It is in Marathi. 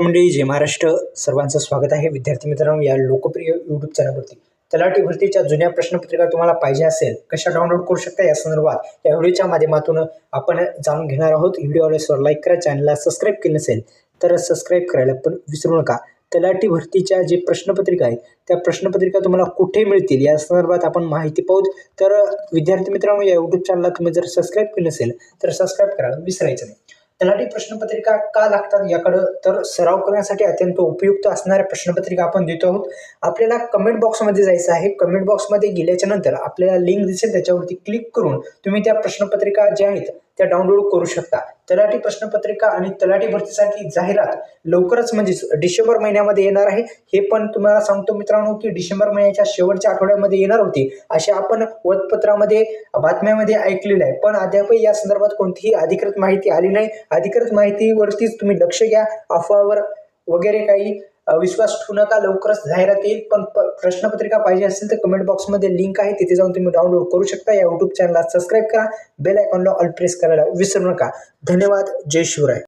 मंडळी, जय महाराष्ट्र. सर्वांचं स्वागत आहे. विद्यार्थी मित्रांनो, या लोकप्रिय यूट्यूब चॅनलवरती तलाठी भरतीच्या जुन्या प्रश्नपत्रिका तुम्हाला पाहिजे असेल कशा डाउनलोड करू शकता या संदर्भात या व्हिडिओच्या माध्यमातून आपण जाणून घेणार आहोत. व्हिडिओला लाईक करा, चॅनलला सबस्क्राईब केलं नसेल तर सबस्क्राईब करायला पण विसरू नका. तलाठी भरतीच्या जे प्रश्नपत्रिका आहेत त्या प्रश्नपत्रिका तुम्हाला कुठे मिळतील या संदर्भात आपण माहिती पाहू. तर विद्यार्थी मित्रांनो, या यूट्यूब चॅनलला तुम्ही जर सबस्क्राईब केलं नसेल तर सबस्क्राईब करायला विसरायचं नाही. तलाठी प्रश्नपत्रिका का लागतात याकडं तर सराव करण्यासाठी अत्यंत उपयुक्त असणाऱ्या प्रश्नपत्रिका आपण देतो आहोत. आपल्याला कमेंट बॉक्समध्ये जायचं आहे. कमेंट बॉक्समध्ये गेल्याच्या नंतर आपल्याला लिंक दिसेल, त्याच्यावरती क्लिक करून तुम्ही त्या प्रश्नपत्रिका ज्या आहेत त्या डाउनलोड करू शकता. तलाठी प्रश्नपत्रिका आणि तलाठी भरतीसाठी जाहिरात लवकरच म्हणजेच डिसेंबर महिन्यामध्ये येणार आहे. हे पण तुम्हाला सांगतो मित्रांनो की डिसेंबर महिन्याच्या शेवटच्या आठवड्यामध्ये येणार होती असे आपण वृत्तपत्रामध्ये बातम्यामध्ये ऐकलेलं आहे. पण अद्यापही या संदर्भात कोणतीही अधिकृत माहिती आली नाही. अधिकृत माहितीवरतीच तुम्ही लक्ष घ्या. अफवावर वगैरे काही विश्वास ठेवू नका. लवकरच जाहिरात येईल. पण प्रश्नपत्रिका पाहिजे असेल तर कमेंट बॉक्समध्ये लिंक आहे, तिथे जाऊन तुम्ही डाउनलोड करू शकता. या यूट्यूब चॅनलला सबस्क्राईब करा, बेल आयकॉनला ऑल प्रेस करायला विसरू नका. धन्यवाद. जय शिवराय.